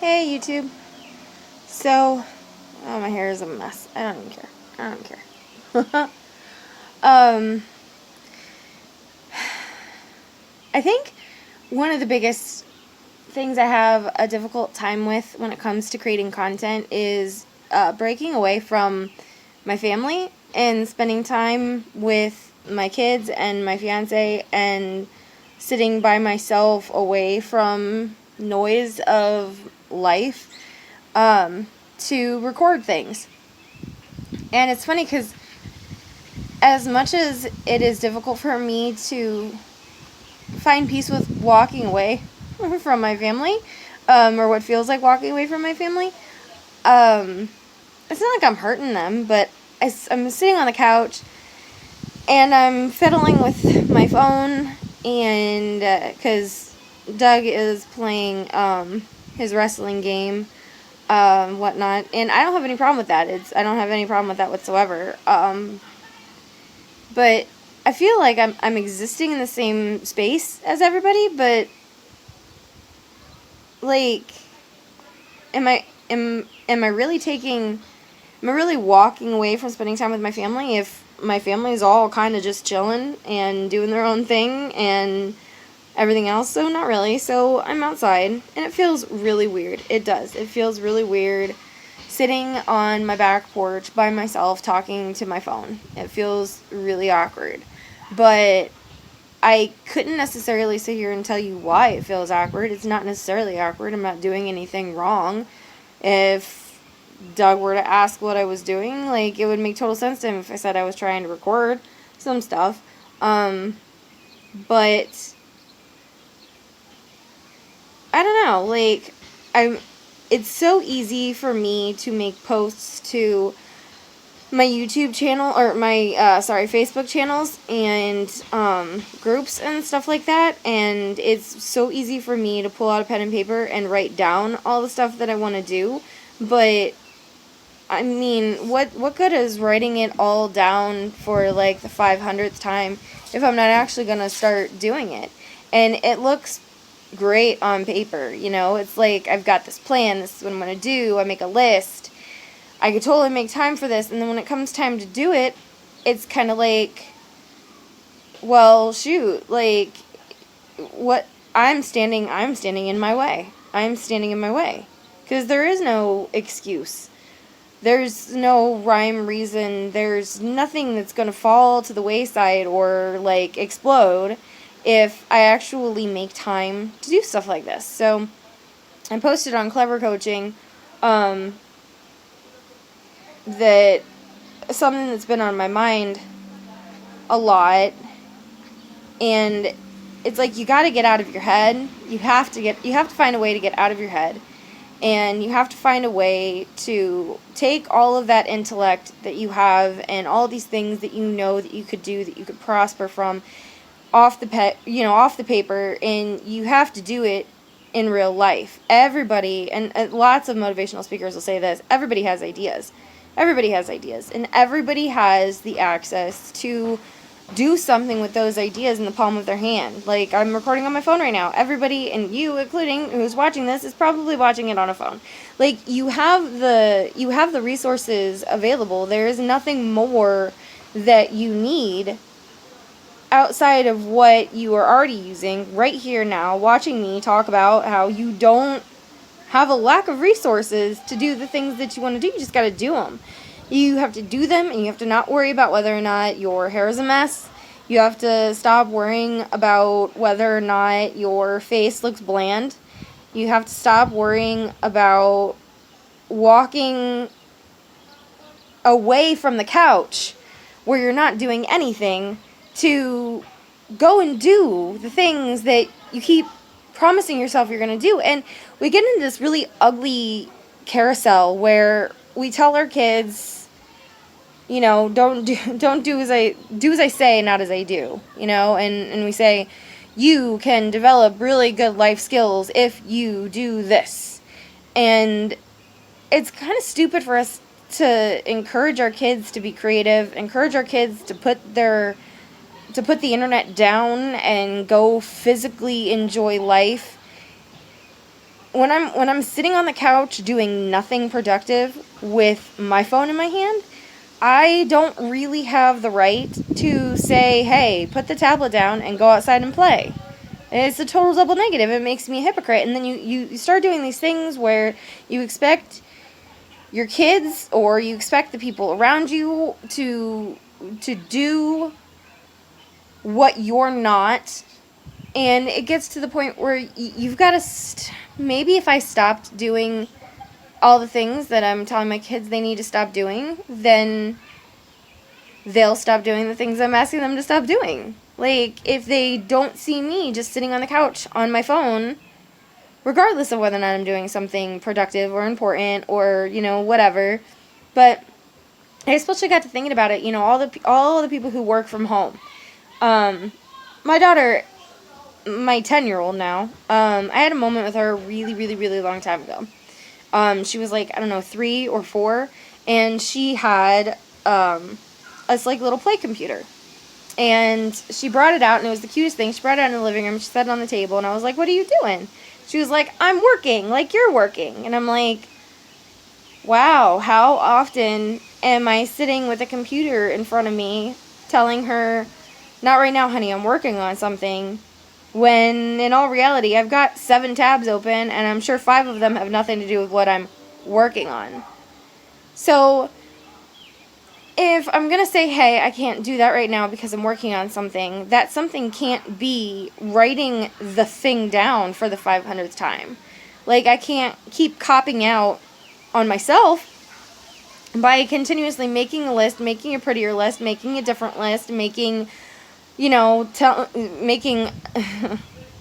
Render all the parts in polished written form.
Hey YouTube. So, my hair is a mess. I don't even care. I don't care. um, I think one of the biggest things I have a difficult time with when it comes to creating content is breaking away from my family and spending time with my kids and my fiance and sitting by myself away from noise of life to record things. And it's funny because as much as it is difficult for me to find peace with walking away from my family, or what feels like walking away from my family, it's not like I'm hurting them, but I'm sitting on the couch and I'm fiddling with my phone, and because Doug is playing his wrestling game, whatnot, and I don't have any problem with that. I don't have any problem with that whatsoever. But I feel like I'm existing in the same space as everybody, but like, am I really walking away from spending time with my family if my family is all kind of just chilling and doing their own thing and everything else? So not really. So I'm outside and it feels really weird. It does. It feels really weird sitting on my back porch by myself talking to my phone. It feels really awkward. But I couldn't necessarily sit here and tell you why it feels awkward. It's not necessarily awkward. I'm not doing anything wrong. If Doug were to ask what I was doing, like, it would make total sense to him if I said I was trying to record some stuff. But I don't know, like, it's so easy for me to make posts to my YouTube channel, or my, Facebook channels, and, groups and stuff like that, and it's so easy for me to pull out a pen and paper and write down all the stuff that I want to do, but, I mean, what good is writing it all down for, like, the 500th time if I'm not actually gonna start doing it? And it looks great on paper, it's like, I've got this plan, this is what I'm gonna do, I make a list, I could totally make time for this, and then when it comes time to do it, it's kind of like, well, shoot, like, what, I'm standing in my way. I'm standing in my way. Because there is no excuse. There's no rhyme, reason, there's nothing that's going to fall to the wayside or, like, explode if I actually make time to do stuff like this. So, I posted on Clever Coaching, that something that's been on my mind a lot, and it's like, you got to get out of your head. You have to find a way to get out of your head, and you have to find a way to take all of that intellect that you have and all these things that you know that you could do, that you could prosper from, off the paper, and you have to do it in real life. Everybody, and lots of motivational speakers will say this, everybody has ideas. Everybody has ideas, and everybody has the access to do something with those ideas in the palm of their hand. Like, I'm recording on my phone right now. Everybody, and you including, who's watching this, is probably watching it on a phone. Like, you have the resources available. There is nothing more that you need outside of what you are already using right here now, watching me talk about how you don't have a lack of resources to do the things that you want to do. You just got to do them. You have to do them, and you have to not worry about whether or not your hair is a mess. You have to stop worrying about whether or not your face looks bland. You have to stop worrying about walking away from the couch where you're not doing anything to go and do the things that you keep promising yourself you're going to do. And we get into this really ugly carousel where we tell our kids, don't do as I say, not as I do, and we say, you can develop really good life skills if you do this. And it's kind of stupid for us to encourage our kids to be creative, encourage our kids to put the internet down and go physically enjoy life, when I'm sitting on the couch doing nothing productive with my phone in my hand, I don't really have the right to say, hey, put the tablet down and go outside and play. It's a total double negative. It makes me a hypocrite. And then you start doing these things where you expect your kids or you expect the people around you to do what you're not. And it gets to the point where you've got to maybe if I stopped doing all the things that I'm telling my kids they need to stop doing, then they'll stop doing the things I'm asking them to stop doing. Like, if they don't see me just sitting on the couch on my phone, regardless of whether or not I'm doing something productive or important or, whatever. But I especially got to thinking about it, all the people who work from home. My daughter, my 10-year-old now, I had a moment with her a really, really, really long time ago. She was like, I don't know, 3 or 4, and she had this like little play computer. And she brought it out, and it was the cutest thing. She brought it out in the living room. She set it on the table, and I was like, what are you doing? She was like, I'm working, like you're working. And I'm like, wow, how often am I sitting with a computer in front of me telling her, not right now, honey, I'm working on something, when in all reality, I've got 7 tabs open, and I'm sure 5 of them have nothing to do with what I'm working on. So if I'm going to say, hey, I can't do that right now because I'm working on something, that something can't be writing the thing down for the 500th time. Like, I can't keep copping out on myself by continuously making a list, making a prettier list, making a different list, making,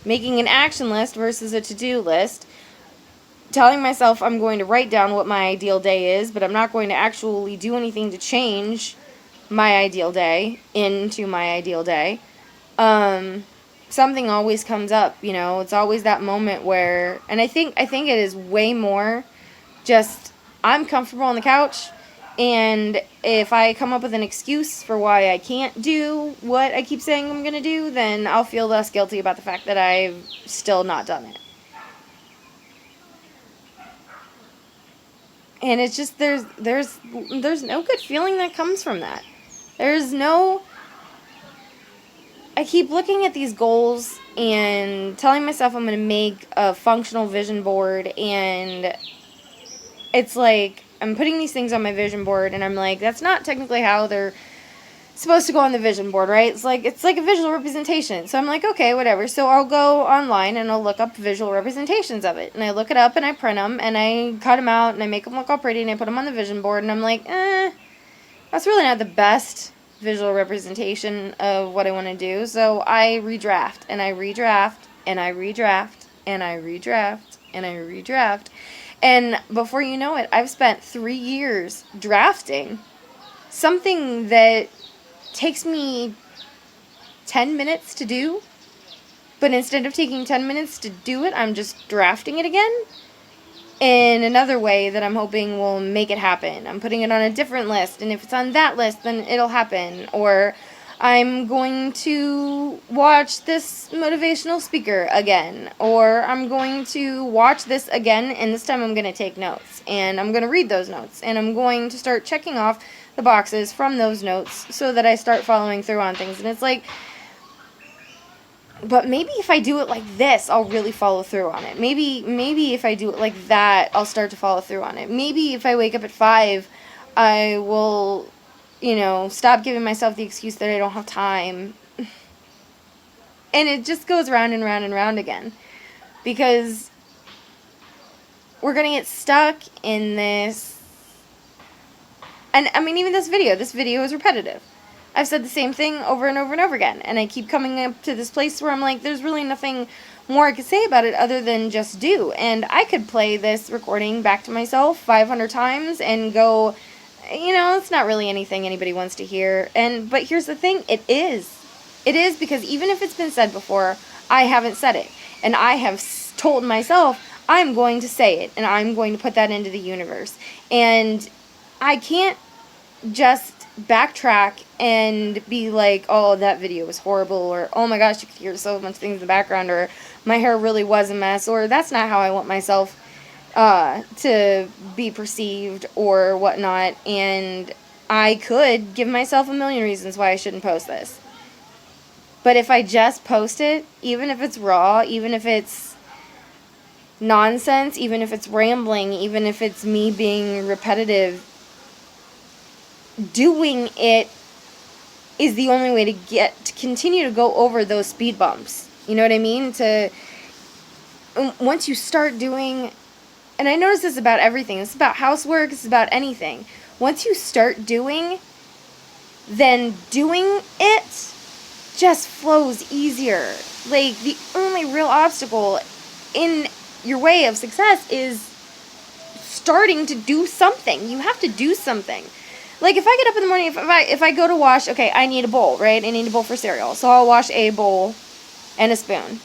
making an action list versus a to-do list. Telling myself I'm going to write down what my ideal day is, but I'm not going to actually do anything to change my ideal day into my ideal day. Something always comes up, it's always that moment where, and I think it is way more just, I'm comfortable on the couch, and if I come up with an excuse for why I can't do what I keep saying I'm going to do, then I'll feel less guilty about the fact that I've still not done it. And it's just, there's no good feeling that comes from that. I keep looking at these goals and telling myself I'm going to make a functional vision board, and it's like, I'm putting these things on my vision board, and I'm like, that's not technically how they're supposed to go on the vision board, right? It's like a visual representation. So I'm like, okay, whatever. So I'll go online and I'll look up visual representations of it. And I look it up and I print them and I cut them out and I make them look all pretty and I put them on the vision board. And I'm like, that's really not the best visual representation of what I want to do. So I redraft and I redraft and I redraft and I redraft and I redraft. And before you know it, I've spent 3 years drafting something that takes me 10 minutes to do, but instead of taking 10 minutes to do it, I'm just drafting it again in another way that I'm hoping will make it happen. I'm putting it on a different list, and if it's on that list, then it'll happen. Or I'm going to watch this motivational speaker again, or I'm going to watch this again, and this time I'm going to take notes, and I'm going to read those notes, and I'm going to start checking off the boxes from those notes so that I start following through on things. And it's like, but maybe if I do it like this, I'll really follow through on it. Maybe if I do it like that, I'll start to follow through on it. Maybe if I wake up at 5, I will, stop giving myself the excuse that I don't have time. And it just goes round and round and round again. Because we're going to get stuck in this. And, even this video is repetitive. I've said the same thing over and over and over again. And I keep coming up to this place where I'm like, there's really nothing more I could say about it other than just do. And I could play this recording back to myself 500 times and go, it's not really anything anybody wants to hear. But here's the thing, it is. It is, because even if it's been said before, I haven't said it. And I have told myself, I'm going to say it. And I'm going to put that into the universe. And I can't just backtrack and be like, oh, that video was horrible, or oh my gosh, you could hear so much things in the background, or my hair really was a mess, or that's not how I want myself to be perceived, or whatnot. And I could give myself a million reasons why I shouldn't post this. But if I just post it, even if it's raw, even if it's nonsense, even if it's rambling, even if it's me being repetitive, doing it is the only way to continue to go over those speed bumps. You know what I mean? Once you start doing, and I notice this about everything, it's about housework, it's about anything. Once you start doing, then doing it just flows easier. Like, the only real obstacle in your way of success is starting to do something. You have to do something. Like, if I get up in the morning, if I go to wash, okay, I need a bowl, right? I need a bowl for cereal. So I'll wash a bowl and a spoon.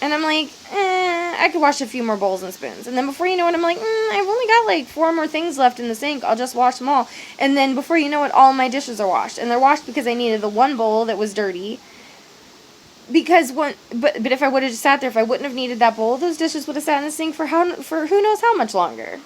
And I'm like, I could wash a few more bowls and spoons. And then before you know it, I'm like, I've only got like 4 more things left in the sink. I'll just wash them all. And then before you know it, all my dishes are washed. And they're washed because I needed the one bowl that was dirty. But if I would have just sat there, if I wouldn't have needed that bowl, those dishes would have sat in the sink for who knows how much longer.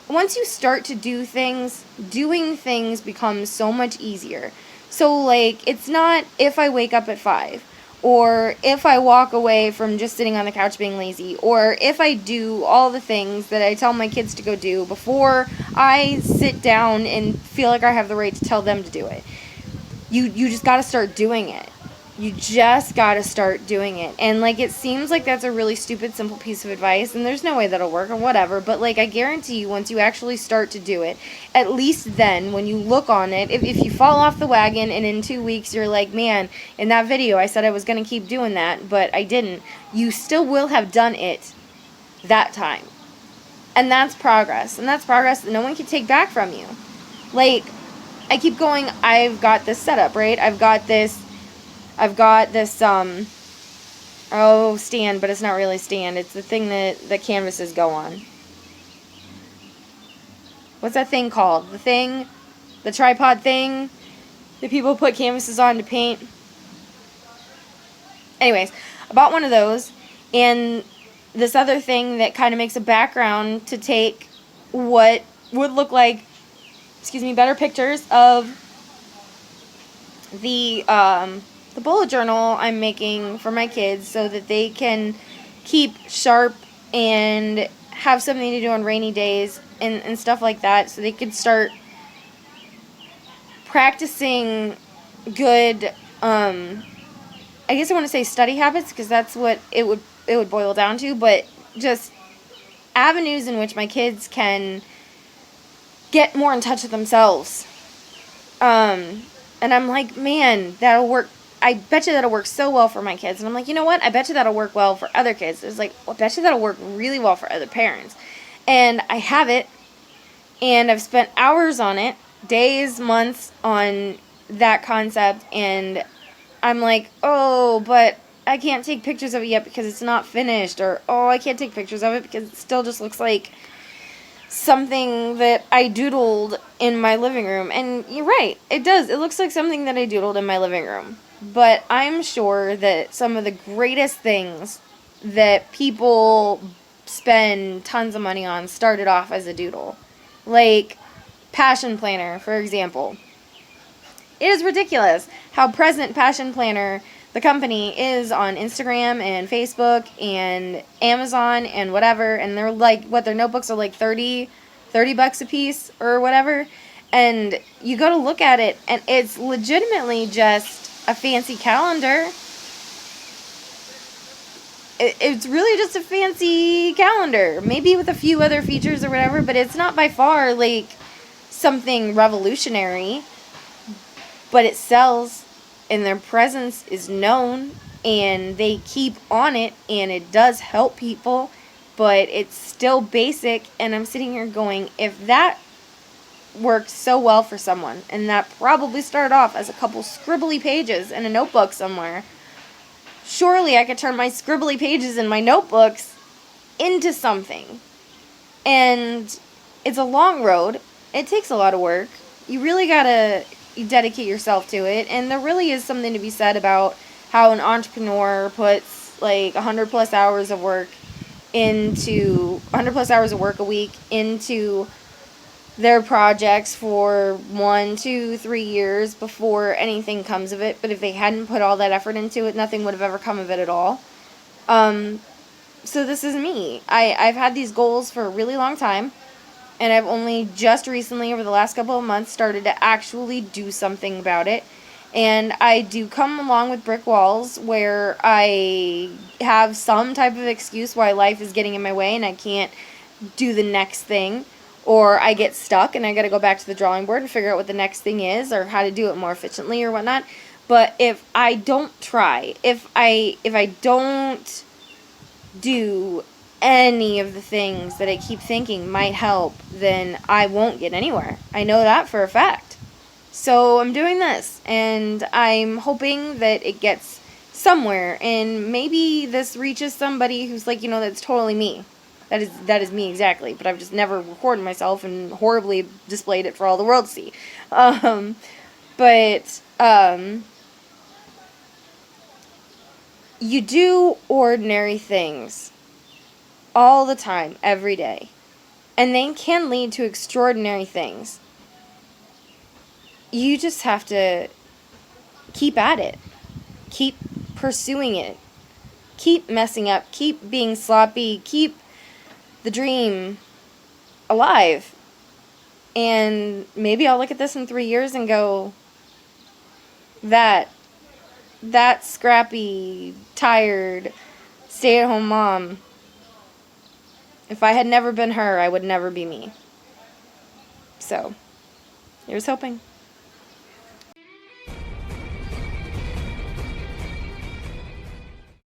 Once you start to do things, doing things becomes so much easier. So, like, it's not if I wake up at 5, or if I walk away from just sitting on the couch being lazy, or if I do all the things that I tell my kids to go do before I sit down and feel like I have the right to tell them to do it. You just got to start doing it. You just gotta start doing it. And, like, it seems like that's a really stupid, simple piece of advice, and there's no way that'll work or whatever, but, like, I guarantee you, once you actually start to do it, at least then, when you look on it, if you fall off the wagon and in 2 weeks you're like, man, in that video I said I was gonna keep doing that, but I didn't, you still will have done it that time. And that's progress. And that's progress that no one can take back from you. Like, I keep going, I've got this setup, right? I've got this stand, but it's not really stand. It's the thing that the canvases go on. What's that thing called? The tripod thing that people put canvases on to paint. Anyways, I bought one of those, and this other thing that kind of makes a background to take what would look like, better pictures of the bullet journal I'm making for my kids so that they can keep sharp and have something to do on rainy days and stuff like that, so they could start practicing good, I guess I want to say study habits, because that's what it would boil down to, but just avenues in which my kids can get more in touch with themselves. And I'm like, man, that'll work. I bet you that'll work so well for my kids. And I'm like, you know what? I bet you that'll work well for other kids. It's like, well, I bet you that'll work really well for other parents. And I have it, and I've spent hours on it, days, months on that concept, and I'm like, oh, but I can't take pictures of it yet because it's not finished, or, oh, I can't take pictures of it because it still just looks like something that I doodled in my living room. And you're right, it does. It looks like something that I doodled in my living room. But I'm sure that some of the greatest things that people spend tons of money on started off as a doodle. Like Passion Planner, for example. It is ridiculous how present Passion Planner, the company, is on Instagram and Facebook and Amazon and whatever. And they're like, their notebooks are like $30 a piece or whatever. And you go to look at it, and it's legitimately just a fancy calendar. It's really just a fancy calendar, maybe with a few other features or whatever, but it's not by far like something revolutionary. But it sells, and their presence is known, and they keep on it, and it does help people, but it's still basic. And I'm sitting here going, if that worked so well for someone, and that probably started off as a couple scribbly pages in a notebook somewhere, surely I could turn my scribbly pages in my notebooks into something. And it's a long road. It takes a lot of work. You really gotta you dedicate yourself to it. And there really is something to be said about how an entrepreneur puts like 100 plus hours of work into 100 plus hours of work a week into their projects for 1, 2, 3 years before anything comes of it. But if they hadn't put all that effort into it, nothing would have ever come of it at all. So this is me. I've had these goals for a really long time, and I've only just recently, over the last couple of months, started to actually do something about it. And I do come along with brick walls where I have some type of excuse why life is getting in my way and I can't do the next thing. Or I get stuck and I gotta go back to the drawing board and figure out what the next thing is or how to do it more efficiently or whatnot. But if I don't try, if I don't do any of the things that I keep thinking might help, then I won't get anywhere. I know that for a fact. So I'm doing this, and I'm hoping that it gets somewhere, and maybe this reaches somebody who's like, that's totally me. That is me exactly, but I've just never recorded myself and horribly displayed it for all the world to see. But you do ordinary things all the time, every day. And they can lead to extraordinary things. You just have to keep at it. Keep pursuing it. Keep messing up. Keep being sloppy. Keep the dream alive. And maybe I'll look at this in 3 years and go, that scrappy, tired, stay-at-home mom, if I had never been her, I would never be me. So, here's hoping.